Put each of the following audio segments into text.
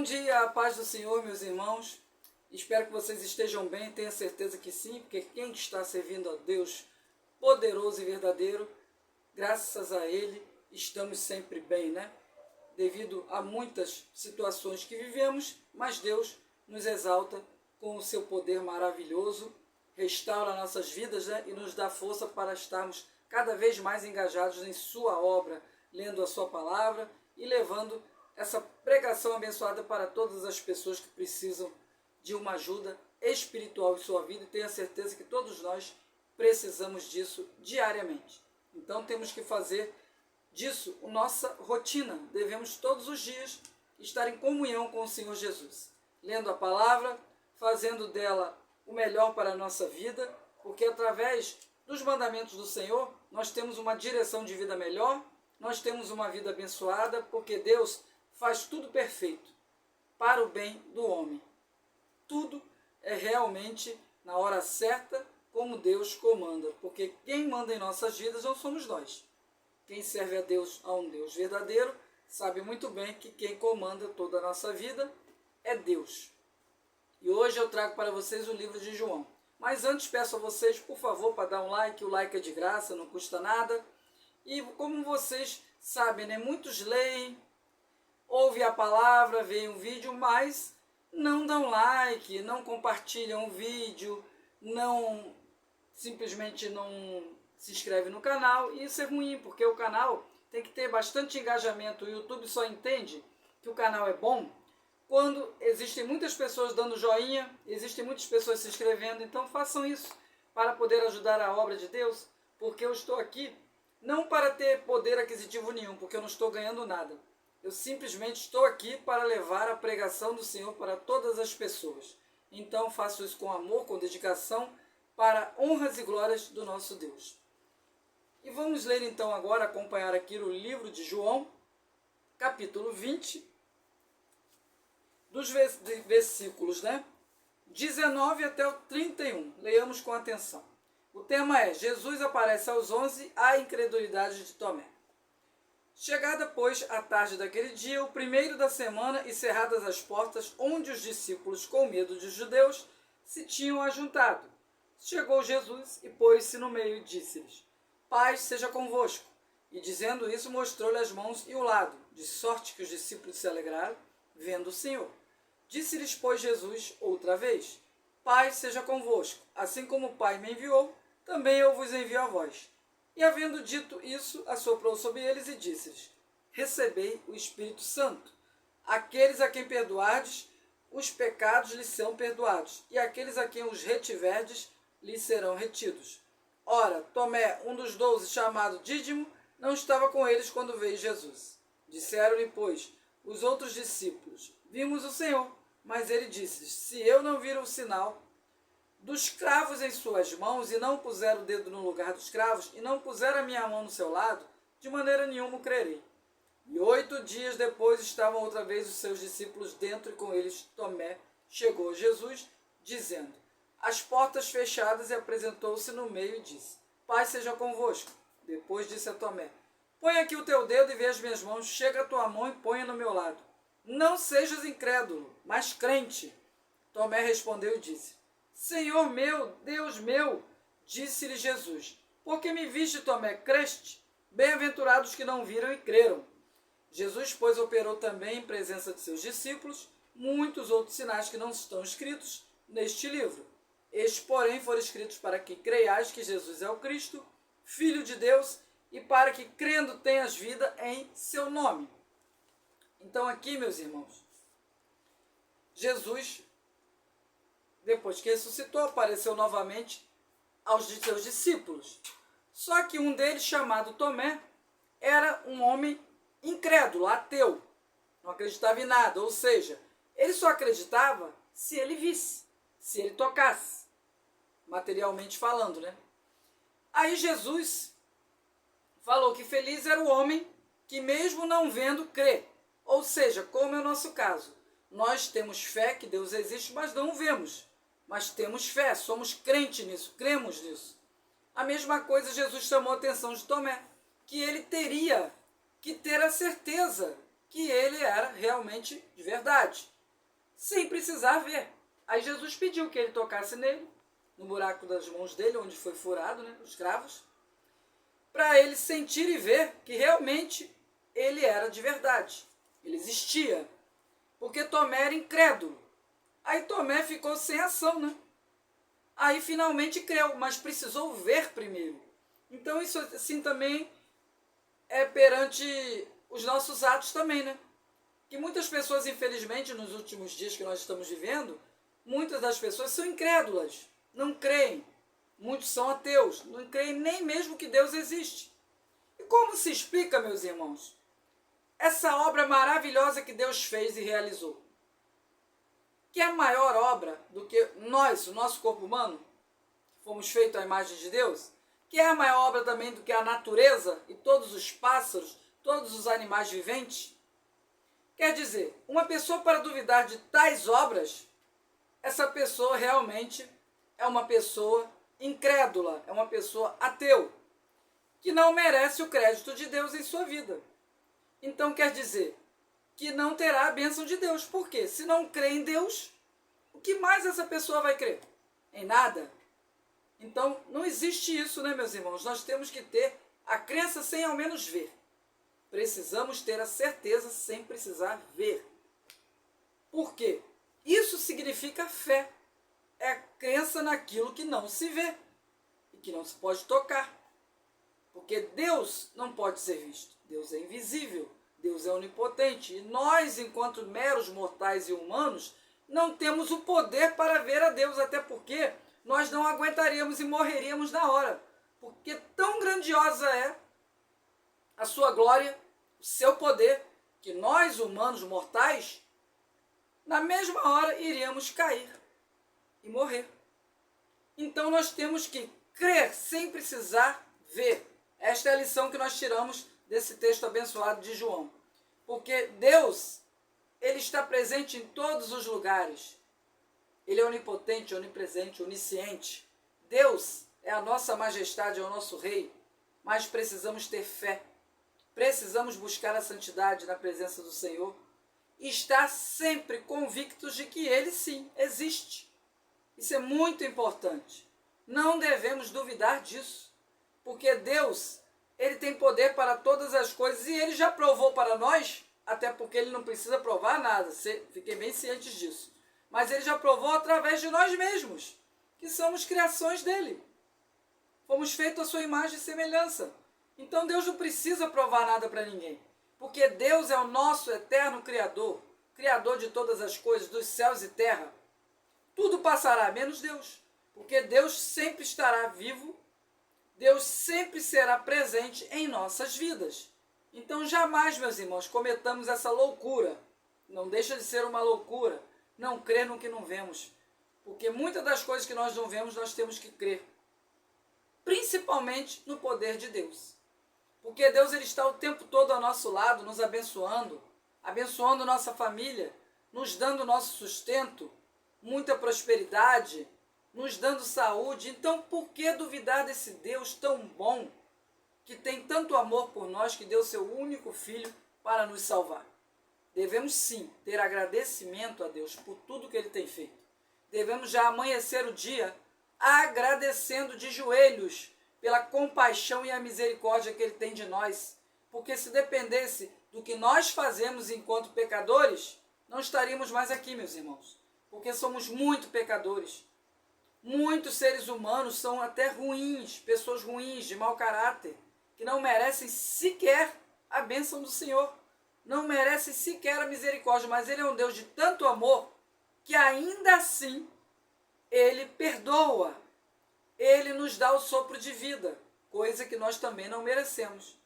Bom dia, a paz do Senhor, meus irmãos. Espero que vocês estejam bem, tenho certeza que sim, porque quem está servindo a Deus poderoso e verdadeiro, graças a Ele, estamos sempre bem, né? Devido a muitas situações que vivemos, mas Deus nos exalta com o seu poder maravilhoso, restaura nossas vidas, né? E nos dá força para estarmos cada vez mais engajados em sua obra, lendo a sua palavra e levando essa pregação abençoada para todas as pessoas que precisam de uma ajuda espiritual em sua vida, e tenha certeza que todos nós precisamos disso diariamente. Então temos que fazer disso a nossa rotina. Devemos todos os dias estar em comunhão com o Senhor Jesus, lendo a palavra, fazendo dela o melhor para a nossa vida, porque através dos mandamentos do Senhor nós temos uma direção de vida melhor, nós temos uma vida abençoada, porque Deus faz tudo perfeito para o bem do homem. Tudo é realmente na hora certa, como Deus comanda, porque quem manda em nossas vidas não somos nós. Quem serve a Deus, a um Deus verdadeiro, sabe muito bem que quem comanda toda a nossa vida é Deus. E hoje eu trago para vocês o livro de João. Mas antes peço a vocês, por favor, para dar um like. O like é de graça, não custa nada. E como vocês sabem, né, muitos leem, ouvem a palavra, veem um vídeo, mas não dão like, não compartilham o vídeo, simplesmente não se inscrevem no canal. E isso é ruim, porque o canal tem que ter bastante engajamento. O YouTube só entende que o canal é bom quando existem muitas pessoas dando joinha, existem muitas pessoas se inscrevendo. Então façam isso para poder ajudar a obra de Deus, porque eu estou aqui não para ter poder aquisitivo nenhum, porque eu não estou ganhando nada. Eu simplesmente estou aqui para levar a pregação do Senhor para todas as pessoas. Então faço isso com amor, com dedicação, para honras e glórias do nosso Deus. E vamos ler então agora, acompanhar aqui o livro de João, capítulo 20, dos versículos, 19 até o 31. Leiamos com atenção. O tema é: Jesus aparece aos 11, a incredulidade de Tomé. Chegada, pois, a tarde daquele dia, o primeiro da semana, e cerradas as portas, onde os discípulos, com medo dos judeus, se tinham ajuntado, chegou Jesus e pôs-se no meio e disse-lhes: Paz seja convosco. E dizendo isso, mostrou-lhe as mãos e o lado, de sorte que os discípulos se alegraram, vendo o Senhor. Disse-lhes, pois, Jesus outra vez: Paz seja convosco. Assim como o Pai me enviou, também eu vos envio a vós. E havendo dito isso, assoprou sobre eles e disse-lhes: Recebei o Espírito Santo. Aqueles a quem perdoardes, os pecados lhes são perdoados, e aqueles a quem os retiverdes, lhes serão retidos. Ora, Tomé, um dos 12, chamado Dídimo, não estava com eles quando veio Jesus. Disseram-lhe, pois, os outros discípulos: Vimos o Senhor. Mas ele disse-lhes: Se eu não vir o sinal dos cravos em suas mãos, e não puser o dedo no lugar dos cravos, e não puser a minha mão no seu lado, de maneira nenhuma o crerei. E 8 dias depois estavam outra vez os seus discípulos dentro, e com eles Tomé. Chegou Jesus, dizendo: As portas fechadas, e apresentou-se no meio e disse: Paz seja convosco. Depois disse a Tomé: Põe aqui o teu dedo e vê as minhas mãos, chega a tua mão e põe no meu lado. Não sejas incrédulo, mas crente. Tomé respondeu e disse: Senhor meu, Deus meu. Disse-lhe Jesus: Por que me viste, Tomé, creste? Bem-aventurados que não viram e creram. Jesus, pois, operou também em presença de seus discípulos muitos outros sinais que não estão escritos neste livro. Estes, porém, foram escritos para que creiais que Jesus é o Cristo, Filho de Deus, e para que, crendo, tenhas vida em seu nome. Então aqui, meus irmãos, Jesus, depois que ressuscitou, apareceu novamente aos seus discípulos. Só que um deles, chamado Tomé, era um homem incrédulo, ateu, não acreditava em nada, ou seja, ele só acreditava se ele visse, se ele tocasse, materialmente falando, Aí Jesus falou que feliz era o homem que mesmo não vendo crê, ou seja, como é o nosso caso. Nós temos fé que Deus existe, mas não o vemos. Mas temos fé, somos crentes nisso, cremos nisso. A mesma coisa Jesus chamou a atenção de Tomé, que ele teria que ter a certeza que ele era realmente de verdade. sem precisar ver. Aí Jesus pediu que ele tocasse nele, no buraco das mãos dele, onde foi furado, né, os cravos, para ele sentir e ver que realmente ele era de verdade, ele existia, porque Tomé era incrédulo. Aí Tomé ficou sem ação, né? Aí finalmente creu, mas precisou ver primeiro. Então isso assim também é perante os nossos atos também, né? Que muitas pessoas, infelizmente, nos últimos dias que nós estamos vivendo, muitas das pessoas são incrédulas, não creem. Muitos são ateus, não creem nem mesmo que Deus existe. E como se explica, meus irmãos, essa obra maravilhosa que Deus fez e realizou? Que é maior obra do que nós, o nosso corpo humano, que fomos feitos à imagem de Deus, que é a maior obra também do que a natureza e todos os pássaros, todos os animais viventes. Quer dizer, uma pessoa para duvidar de tais obras, essa pessoa realmente é uma pessoa incrédula, é uma pessoa ateu, que não merece o crédito de Deus em sua vida. Então quer dizer que não terá a bênção de Deus. Por quê? Se não crê em Deus, o que mais essa pessoa vai crer? Em nada. Então não existe isso, né, meus irmãos? Nós temos que ter a crença sem ao menos ver. Precisamos ter a certeza sem precisar ver. Por quê? Isso significa fé. É a crença naquilo que não se vê e que não se pode tocar. Porque Deus não pode ser visto. Deus é invisível. Deus é onipotente. E nós, enquanto meros mortais e humanos, não temos o poder para ver a Deus. Até porque nós não aguentaríamos e morreríamos na hora. Porque tão grandiosa é a sua glória, o seu poder, que nós, humanos mortais, na mesma hora iríamos cair e morrer. Então nós temos que crer sem precisar ver. Esta é a lição que nós tiramos desse texto abençoado de João. Porque Deus, Ele está presente em todos os lugares. Ele é onipotente, onipresente, onisciente. Deus é a nossa majestade, é o nosso rei. Mas precisamos ter fé. Precisamos buscar a santidade na presença do Senhor. E estar sempre convictos de que Ele sim existe. Isso é muito importante. Não devemos duvidar disso. Porque Deus, Ele tem poder para todas as coisas e Ele já provou para nós, até porque Ele não precisa provar nada, fiquei bem ciente disso. Mas Ele já provou através de nós mesmos, que somos criações dEle. Fomos feitos à sua imagem e semelhança. Então Deus não precisa provar nada para ninguém. Porque Deus é o nosso eterno Criador, Criador de todas as coisas, dos céus e terra. Tudo passará, menos Deus. Porque Deus sempre estará vivo, Deus sempre será presente em nossas vidas. Então jamais, meus irmãos, cometamos essa loucura. Não deixa de ser uma loucura não crer no que não vemos. Porque muitas das coisas que nós não vemos, nós temos que crer. Principalmente no poder de Deus. Porque Deus, Ele está o tempo todo ao nosso lado, nos abençoando, abençoando nossa família, nos dando nosso sustento, muita prosperidade, nos dando saúde. Então, por que duvidar desse Deus tão bom, que tem tanto amor por nós, que deu seu único Filho para nos salvar? Devemos sim ter agradecimento a Deus por tudo que Ele tem feito. Devemos já amanhecer o dia agradecendo de joelhos pela compaixão e a misericórdia que Ele tem de nós. Porque se dependesse do que nós fazemos enquanto pecadores, não estaríamos mais aqui, meus irmãos. Porque somos muito pecadores. Muitos seres humanos são até ruins, pessoas ruins, de mau caráter, que não merecem sequer a bênção do Senhor. Não merecem sequer a misericórdia, mas Ele é um Deus de tanto amor que ainda assim Ele perdoa. Ele nos dá o sopro de vida, coisa que nós também não merecemos.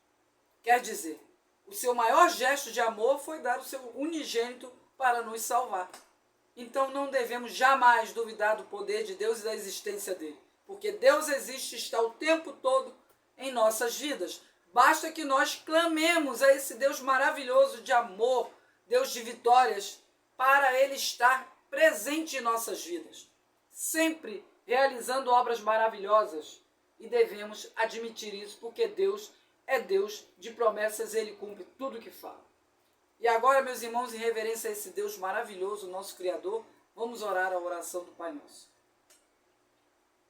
Quer dizer, o seu maior gesto de amor foi dar o seu unigênito para nos salvar. Então não devemos jamais duvidar do poder de Deus e da existência dele. Porque Deus existe e está o tempo todo em nossas vidas. Basta que nós clamemos a esse Deus maravilhoso de amor, Deus de vitórias, para Ele estar presente em nossas vidas. Sempre realizando obras maravilhosas. E devemos admitir isso, porque Deus é Deus de promessas, Ele cumpre tudo o que fala. E agora, meus irmãos, em reverência a esse Deus maravilhoso, nosso Criador, vamos orar a oração do Pai Nosso.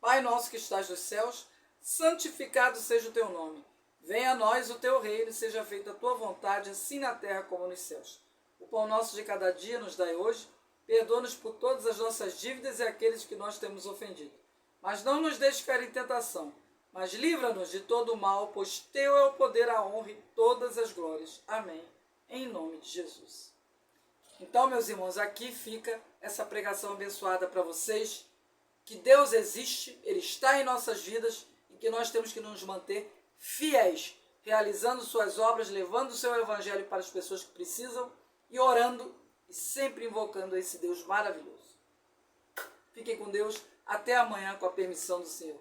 Pai nosso que estás nos céus, santificado seja o teu nome. Venha a nós o teu reino e seja feita a tua vontade, assim na terra como nos céus. O pão nosso de cada dia nos dai hoje. Perdoa-nos por todas as nossas dívidas e aqueles que nós temos ofendido. Mas não nos deixe cair em tentação, mas livra-nos de todo o mal, pois teu é o poder, a honra e todas as glórias. Amém. Em nome de Jesus. Então, meus irmãos, aqui fica essa pregação abençoada para vocês, que Deus existe, Ele está em nossas vidas e que nós temos que nos manter fiéis, realizando suas obras, levando o seu evangelho para as pessoas que precisam e orando e sempre invocando esse Deus maravilhoso. Fiquem com Deus. Até amanhã, com a permissão do Senhor.